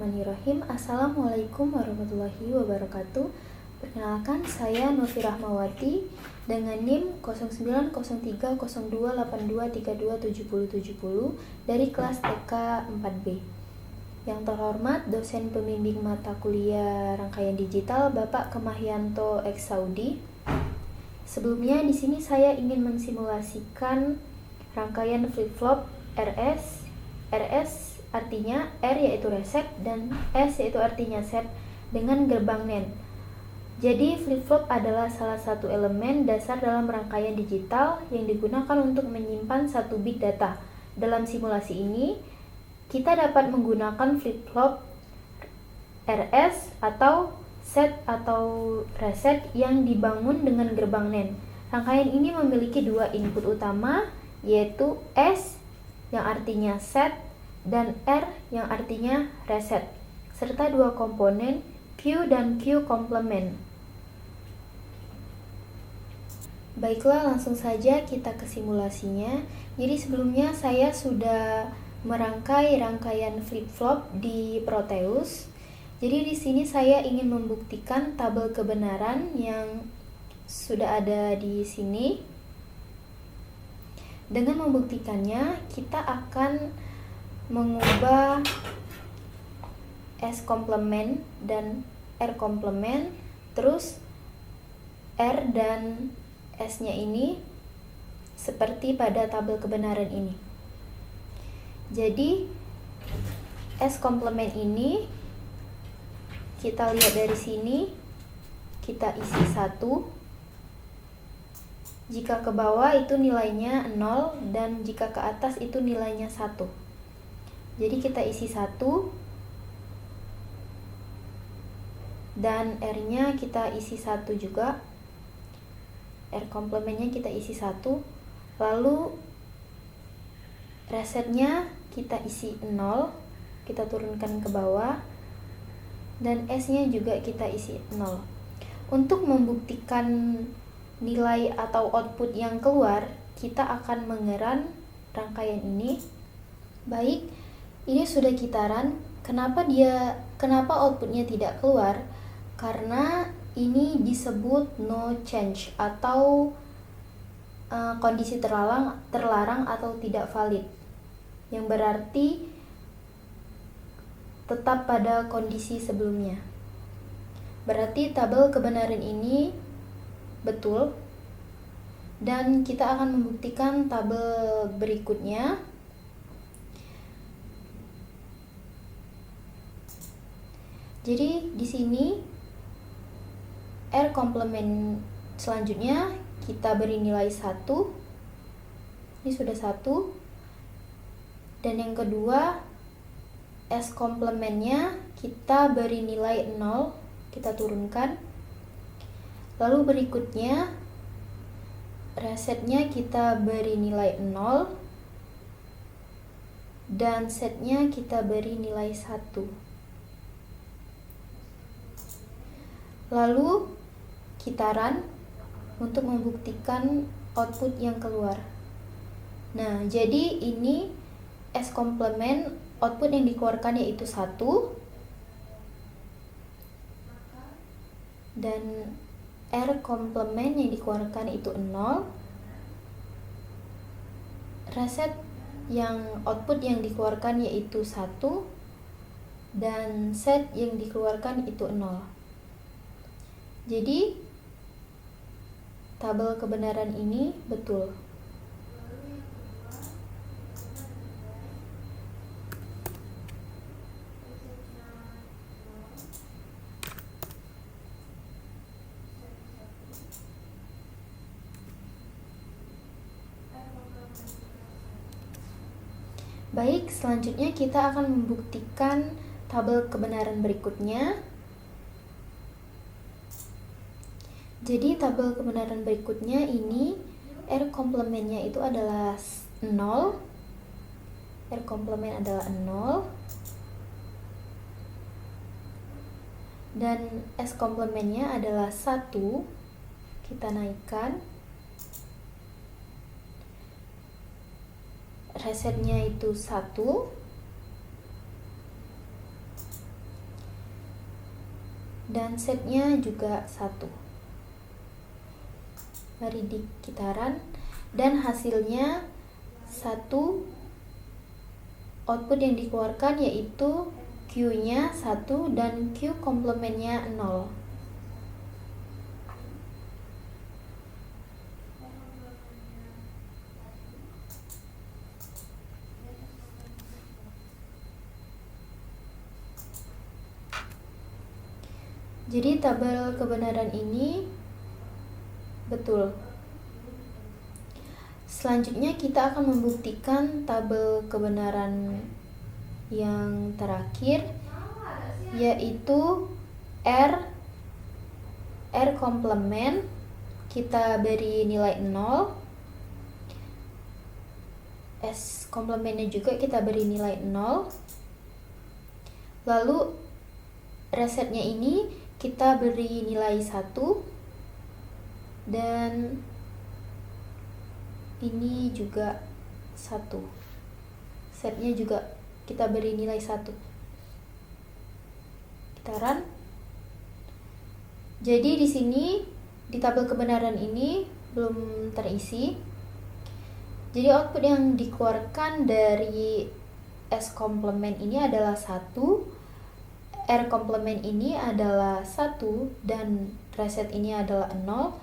Bismillahirrahmanirrahim. Assalamualaikum warahmatullahi wabarakatuh. Perkenalkan, saya Novi Rahmawati dengan NIM 09030282327070 dari kelas TK 4B. Yang terhormat dosen pembimbing mata kuliah rangkaian digital Bapak Kemahyanto X Saudi. Sebelumnya di sini saya ingin mensimulasikan rangkaian flip-flop RS artinya R yaitu reset dan S yaitu artinya set dengan gerbang NAND. Jadi flip-flop adalah salah satu elemen dasar dalam rangkaian digital yang digunakan untuk menyimpan satu bit data. Dalam simulasi ini, kita dapat menggunakan flip-flop RS atau set atau reset yang dibangun dengan gerbang NAND. Rangkaian ini memiliki dua input utama, yaitu S yang artinya set dan R yang artinya reset, serta dua komponen Q dan Q complement. Baiklah, langsung saja kita ke simulasinya. Jadi sebelumnya saya sudah merangkai rangkaian flip-flop di Proteus. Jadi di sini saya ingin membuktikan tabel kebenaran yang sudah ada di sini. Dengan membuktikannya, kita akan mengubah S komplement dan R komplement, terus R dan S-nya ini seperti pada tabel kebenaran ini. Jadi S komplement ini kita lihat dari sini, kita isi 1. Jika ke bawah itu nilainya 0 dan jika ke atas itu nilainya 1. Jadi kita isi 1 dan R-nya kita isi 1 juga. R komplementnya kita isi 1. Lalu resetnya kita isi 0, kita turunkan ke bawah. Dan S-nya juga kita isi 0. Untuk membuktikan nilai atau output yang keluar, kita akan mengeran rangkaian ini. Baik, ini sudah kita run. Kenapa outputnya tidak keluar? Karena ini disebut no change atau kondisi terlarang atau tidak valid, yang berarti tetap pada kondisi sebelumnya. Berarti tabel kebenaran ini betul, dan kita akan membuktikan tabel berikutnya. Jadi di sini R komplement selanjutnya kita beri nilai 1. Ini sudah 1. Dan yang kedua S komplementnya kita beri nilai 0, kita turunkan. Lalu berikutnya resetnya kita beri nilai 0 dan setnya kita beri nilai 1. Lalu kita run untuk membuktikan output yang keluar. Nah, jadi ini S komplement, output yang dikeluarkan yaitu 1, dan R komplement yang dikeluarkan itu 0. Reset yang output yang dikeluarkan yaitu 1, dan set yang dikeluarkan itu 0. Jadi tabel kebenaran ini betul. Baik, selanjutnya kita akan membuktikan tabel kebenaran berikutnya. Jadi tabel kebenaran berikutnya ini R komplementnya itu adalah 0. R komplement adalah 0. Dan S komplementnya adalah 1. Kita naikkan. Resetnya itu 1. dan setnya juga 1. Mari kita run dan hasilnya 1. Output yang dikeluarkan yaitu Q-nya 1 dan Q komplementnya 0. Jadi tabel kebenaran ini betul. Selanjutnya kita akan membuktikan tabel kebenaran yang terakhir, yaitu R komplement kita beri nilai 0, S komplementnya juga kita beri nilai 0, lalu resetnya ini kita beri nilai 1, dan ini juga 1. Setnya juga kita beri nilai 1. Kita run. Jadi di sini di tabel kebenaran ini belum terisi. Jadi output yang dikeluarkan dari S komplement ini adalah 1, R komplement ini adalah 1, dan reset ini adalah 0.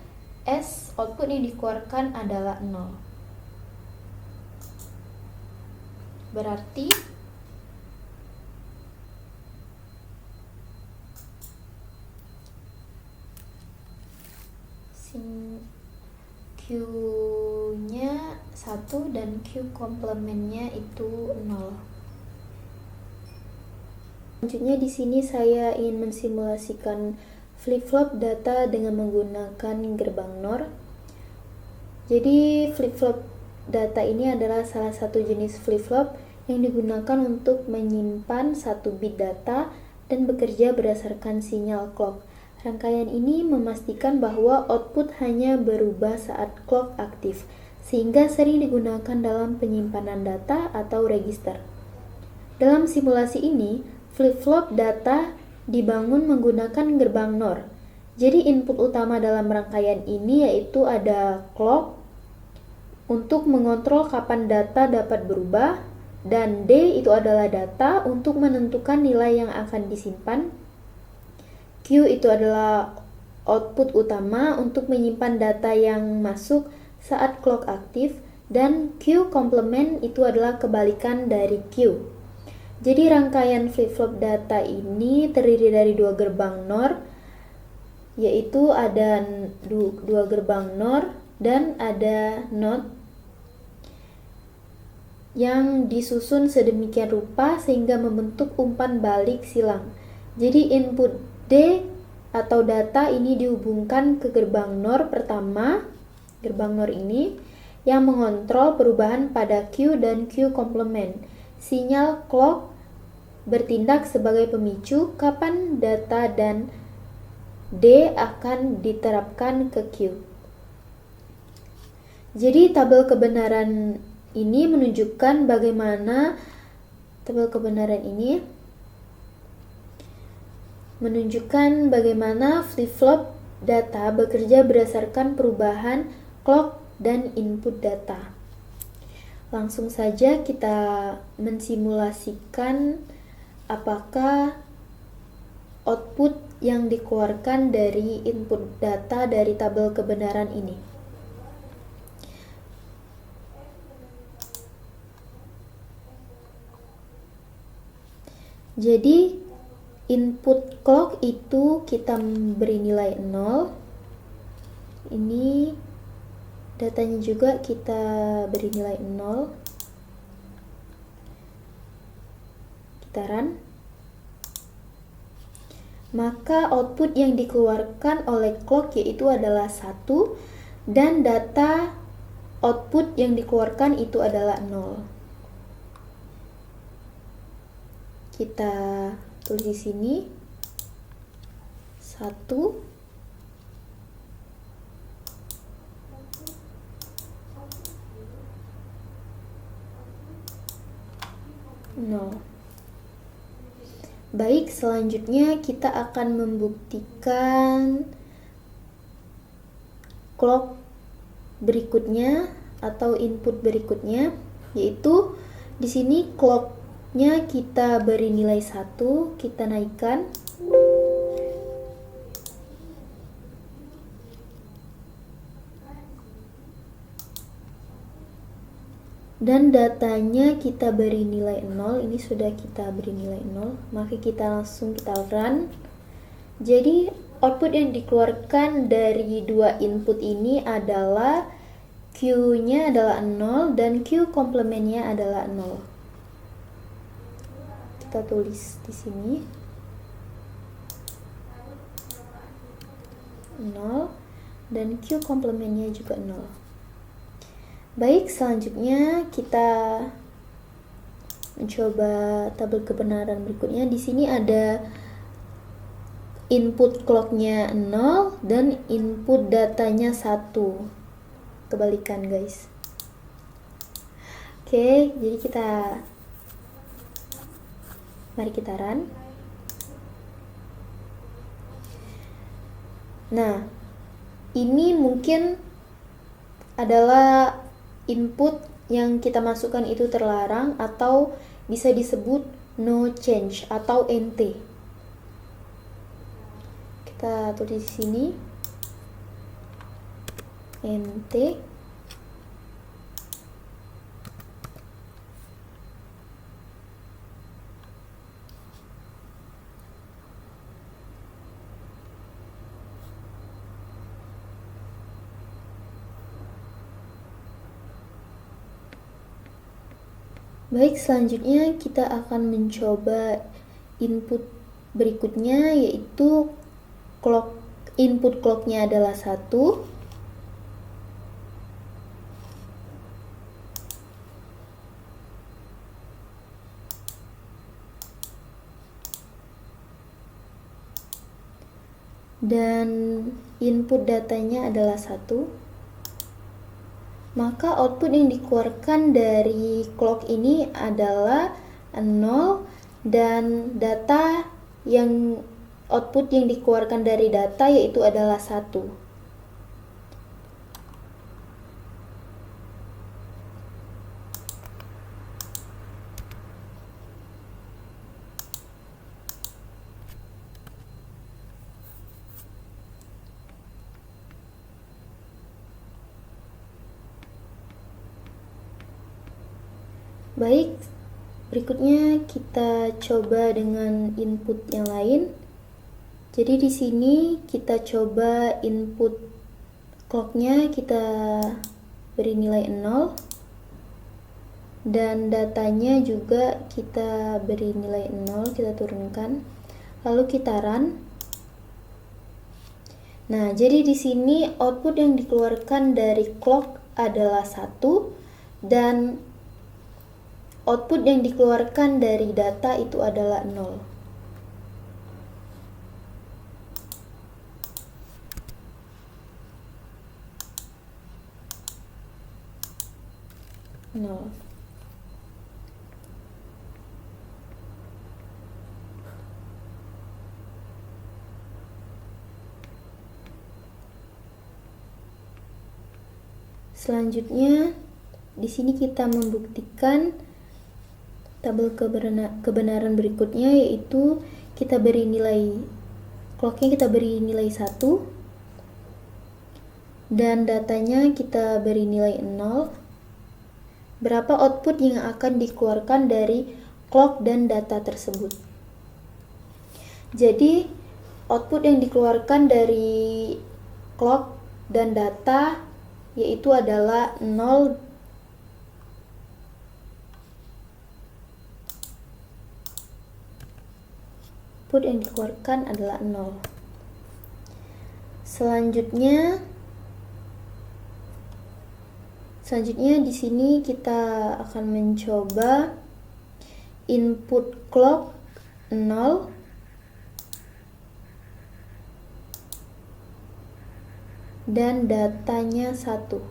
S output yang dikeluarkan adalah 0. Berarti Q-nya 1 dan Q komplementnya itu 0. Selanjutnya di sini saya ingin mensimulasikan flip-flop data dengan menggunakan gerbang NOR. Jadi flip-flop data ini adalah salah satu jenis flip-flop yang digunakan untuk menyimpan 1 bit data dan bekerja berdasarkan sinyal clock. Rangkaian ini memastikan bahwa output hanya berubah saat clock aktif, sehingga sering digunakan dalam penyimpanan data atau register. Dalam simulasi ini, flip-flop data dibangun menggunakan gerbang NOR. Jadi input utama dalam rangkaian ini yaitu ada clock untuk mengontrol kapan data dapat berubah, dan D itu adalah data untuk menentukan nilai yang akan disimpan. Q itu adalah output utama untuk menyimpan data yang masuk saat clock aktif, dan Q komplement itu adalah kebalikan dari Q. Jadi rangkaian flip-flop data ini terdiri dari 2 gerbang NOR, yaitu ada 2 gerbang NOR dan ada NOT yang disusun sedemikian rupa sehingga membentuk umpan balik silang. Jadi input D atau data ini dihubungkan ke gerbang NOR pertama, gerbang NOR ini yang mengontrol perubahan pada Q dan Q komplement. Sinyal clock bertindak sebagai pemicu kapan data dan D akan diterapkan ke Q. Jadi tabel kebenaran ini menunjukkan bagaimana flip-flop data bekerja berdasarkan perubahan clock dan input data. Langsung saja kita mensimulasikan apakah output yang dikeluarkan dari input data dari tabel kebenaran ini. Jadi input clock itu kita beri nilai 0. Ini datanya juga kita beri nilai 0. Kita run. Maka output yang dikeluarkan oleh clock yaitu adalah 1, dan data output yang dikeluarkan itu adalah 0. Kita tulis di sini 1, 0. Baik, selanjutnya kita akan membuktikan clock berikutnya atau input berikutnya, yaitu di sini clocknya kita beri nilai 1, kita naikkan. Dan datanya kita beri nilai 0, ini sudah kita beri nilai 0, maka kita langsung run. Jadi output yang dikeluarkan dari dua input ini adalah Q-nya adalah 0 dan Q komplementnya adalah 0. Kita tulis di sini 0 dan Q komplementnya juga 0. Baik, selanjutnya kita mencoba tabel kebenaran berikutnya. Di sini ada input clocknya 0 dan input datanya 1. Kebalikan, guys. Oke, jadi mari kita run. Nah, ini mungkin adalah input yang kita masukkan itu terlarang atau bisa disebut no change atau NT. Kita tulis di sini NT. Baik, selanjutnya kita akan mencoba input berikutnya, yaitu input clocknya adalah 1. Dan input datanya adalah 1. Maka output yang dikeluarkan dari clock ini adalah 0 dan output yang dikeluarkan dari data yaitu adalah 1. Baik, berikutnya kita coba dengan input yang lain. Jadi di sini kita coba input clocknya kita beri nilai 0 dan datanya juga kita beri nilai 0, kita turunkan. Lalu kita run. Nah, jadi di sini output yang dikeluarkan dari clock adalah 1 dan output yang dikeluarkan dari data itu adalah 0. Selanjutnya, di sini kita membuktikan tabel kebenaran berikutnya, yaitu kita beri nilai clocknya kita beri nilai 1 dan datanya kita beri nilai 0. Berapa output yang akan dikeluarkan dari clock dan data tersebut? Jadi output yang dikeluarkan dari clock dan data yaitu adalah 0 output yang dikeluarkan adalah 0. Selanjutnya di sini kita akan mencoba input clock 0 dan datanya 1.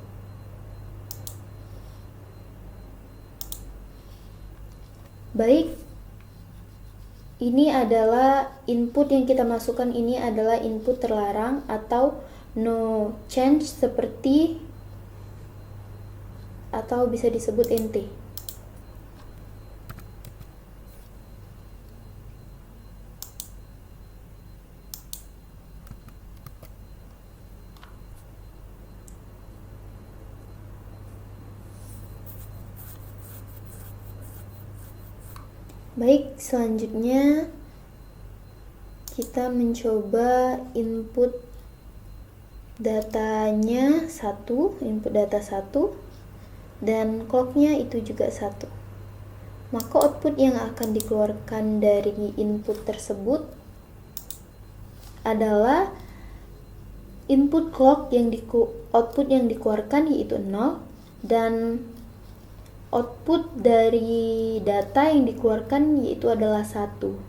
Baik, ini adalah input yang kita masukkan, ini adalah input terlarang atau no change, seperti atau bisa disebut NT. Baik, selanjutnya kita mencoba input datanya 1, input data 1, dan clocknya itu juga 1. Maka output yang akan dikeluarkan dari input tersebut adalah input clock output yang dikeluarkan yaitu 0, dan output dari data yang dikeluarkan yaitu adalah 1.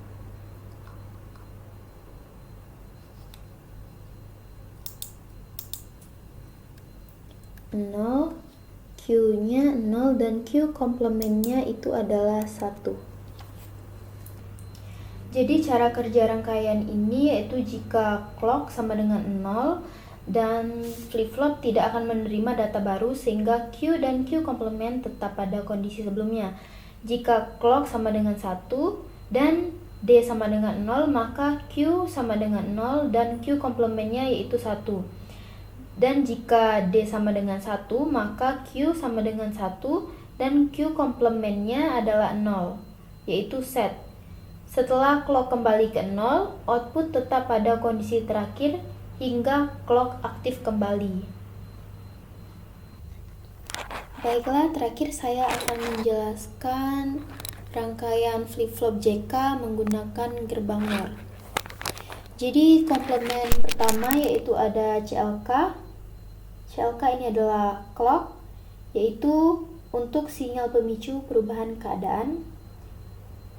Q-nya 0 dan Q komplementnya itu adalah 1. Jadi cara kerja rangkaian ini yaitu jika clock sama dengan 0 dan flip-flop tidak akan menerima data baru, sehingga Q dan Q komplement tetap pada kondisi sebelumnya. Jika clock sama dengan 1 dan D sama dengan 0, maka Q sama dengan 0 dan Q komplementnya yaitu 1. Dan jika D sama dengan 1, maka Q sama dengan 1 dan Q komplementnya adalah 0, yaitu set. Setelah clock kembali ke 0, output tetap pada kondisi terakhir hingga clock aktif kembali. Baiklah, terakhir saya akan menjelaskan rangkaian flip-flop JK menggunakan gerbang NOR. Jadi komplement pertama yaitu ada CLK. CLK ini adalah clock, yaitu untuk sinyal pemicu perubahan keadaan.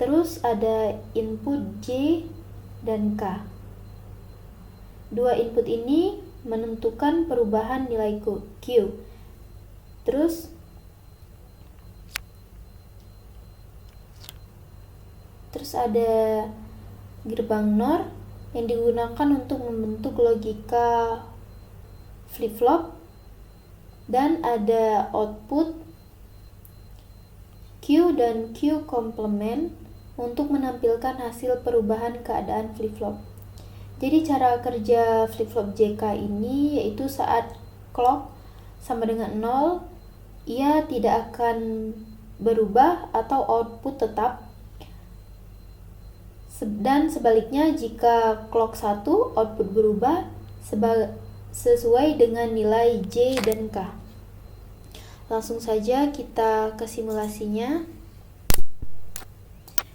Terus ada input J dan K. Dua input ini menentukan perubahan nilai Q. Terus ada gerbang NOR yang digunakan untuk membentuk logika flip-flop, dan ada output Q dan Q komplement untuk menampilkan hasil perubahan keadaan flip-flop. Jadi cara kerja flip-flop JK ini yaitu saat clock sama dengan 0, ia tidak akan berubah atau output tetap. Dan sebaliknya, jika clock 1, output berubah sesuai dengan nilai J dan K. Langsung saja kita ke simulasinya.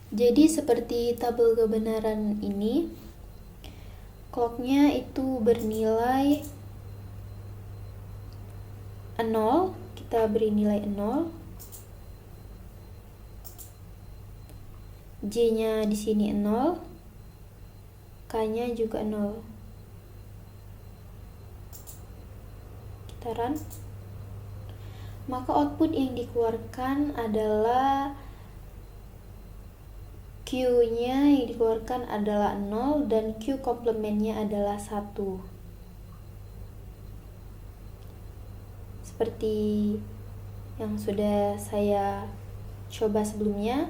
Jadi seperti tabel kebenaran ini, clocknya itu bernilai 0, kita beri nilai 0. J-nya di sini 0, K-nya juga 0. Kita run. Maka output yang dikeluarkan adalah Q-nya yang dikeluarkan adalah 0 dan Q komplementnya adalah 1. Seperti yang sudah saya coba sebelumnya.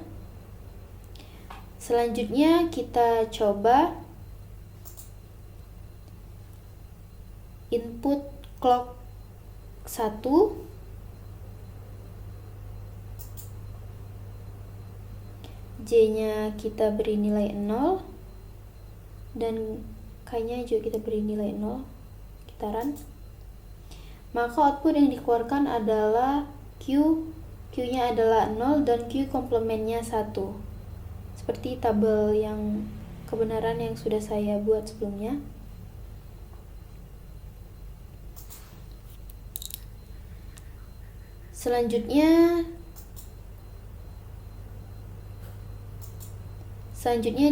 Selanjutnya kita coba input clock 1, J-nya kita beri nilai 0 dan K-nya juga kita beri nilai 0. Kita run. Maka output yang dikeluarkan adalah Q-nya adalah 0 dan Q komplementnya 1. Seperti tabel yang kebenaran yang sudah saya buat sebelumnya. Selanjutnya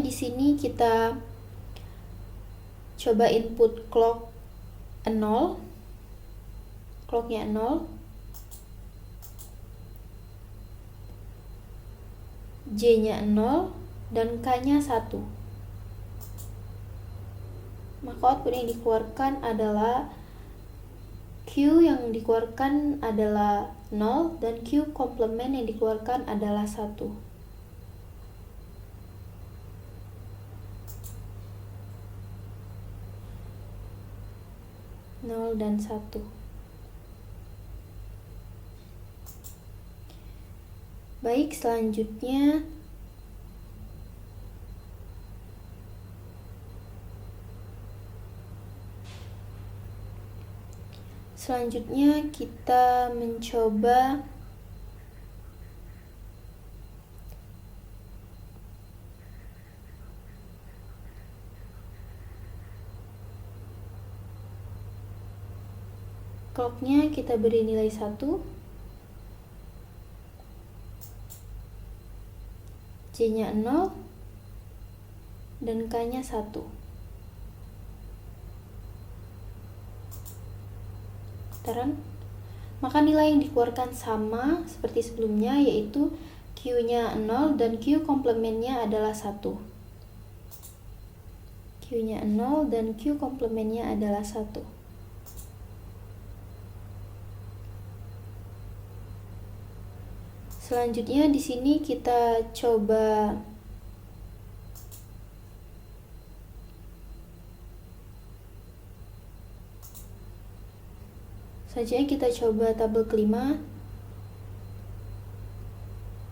di sini kita coba input clock 0. Clocknya 0. J-nya 0 dan K-nya 1. Maka output yang dikeluarkan adalah Q yang dikeluarkan adalah 0 dan Q komplement yang dikeluarkan adalah 1. 0 dan 1. Baik, selanjutnya kita mencoba clock-nya kita beri nilai 1, J-nya 0, dan K-nya 1. Maka nilai yang dikeluarkan sama seperti sebelumnya, yaitu Q-nya 0 dan Q komplementnya adalah 1. Q-nya 0 dan Q komplementnya adalah 1. Selanjutnya di sini kita coba tabel kelima,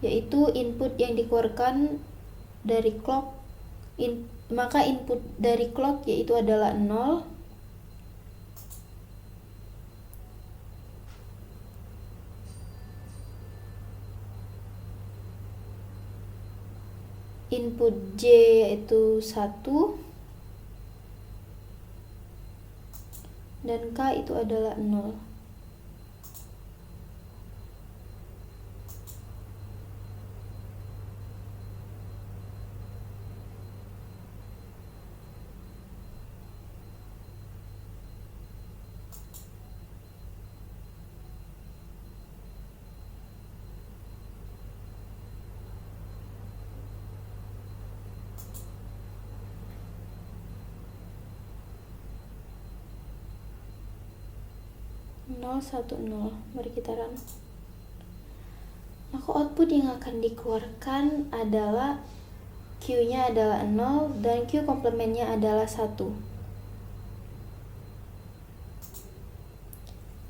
yaitu input yang dikeluarkan dari clock, maka input dari clock yaitu adalah 0, input J yaitu 1, dan K itu adalah 0. Mari kita run. Maka output yang akan dikeluarkan adalah Q-nya adalah 0 dan Q komplementnya adalah 1.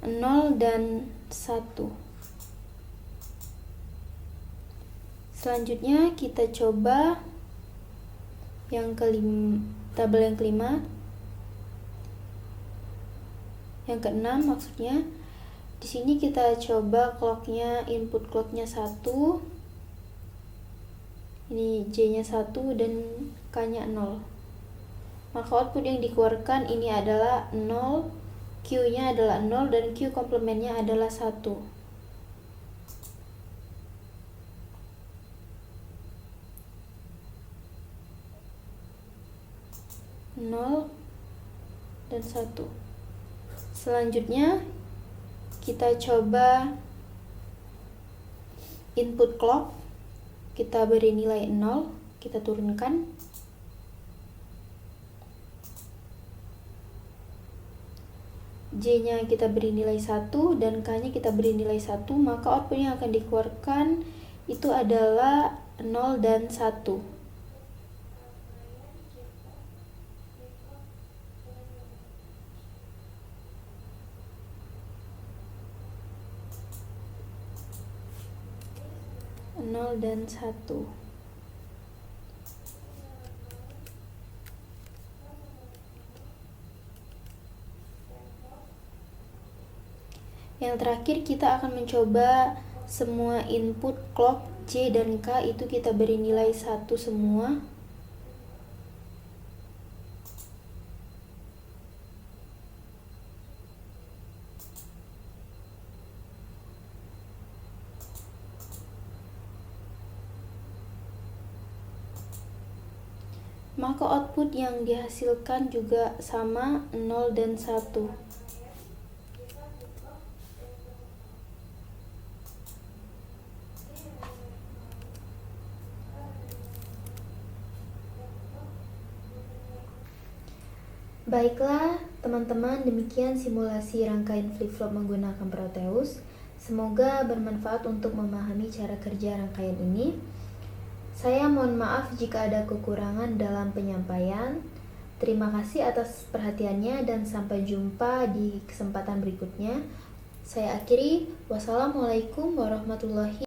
0 dan 1. Selanjutnya kita coba tabel yang kelima. Yang keenam maksudnya. Di sini kita coba input clocknya 1. Ini J-nya 1 dan K-nya 0. Maka output yang dikeluarkan ini adalah 0, Q-nya adalah 0 dan Q komplementnya adalah 1. 0 dan 1. Selanjutnya kita coba input clock, kita beri nilai 0, kita turunkan. J-nya kita beri nilai 1 dan K-nya kita beri nilai 1, maka output yang akan dikeluarkan itu adalah 0 dan 1. 0 dan 1. Yang terakhir kita akan mencoba semua input clock J dan K itu kita beri nilai 1 semua. Maka output yang dihasilkan juga sama, 0 dan 1. Baiklah, teman-teman, demikian simulasi rangkaian flip-flop menggunakan Proteus. Semoga bermanfaat untuk memahami cara kerja rangkaian ini. Saya mohon maaf jika ada kekurangan dalam penyampaian. Terima kasih atas perhatiannya dan sampai jumpa di kesempatan berikutnya. Saya akhiri, wassalamualaikum warahmatullahi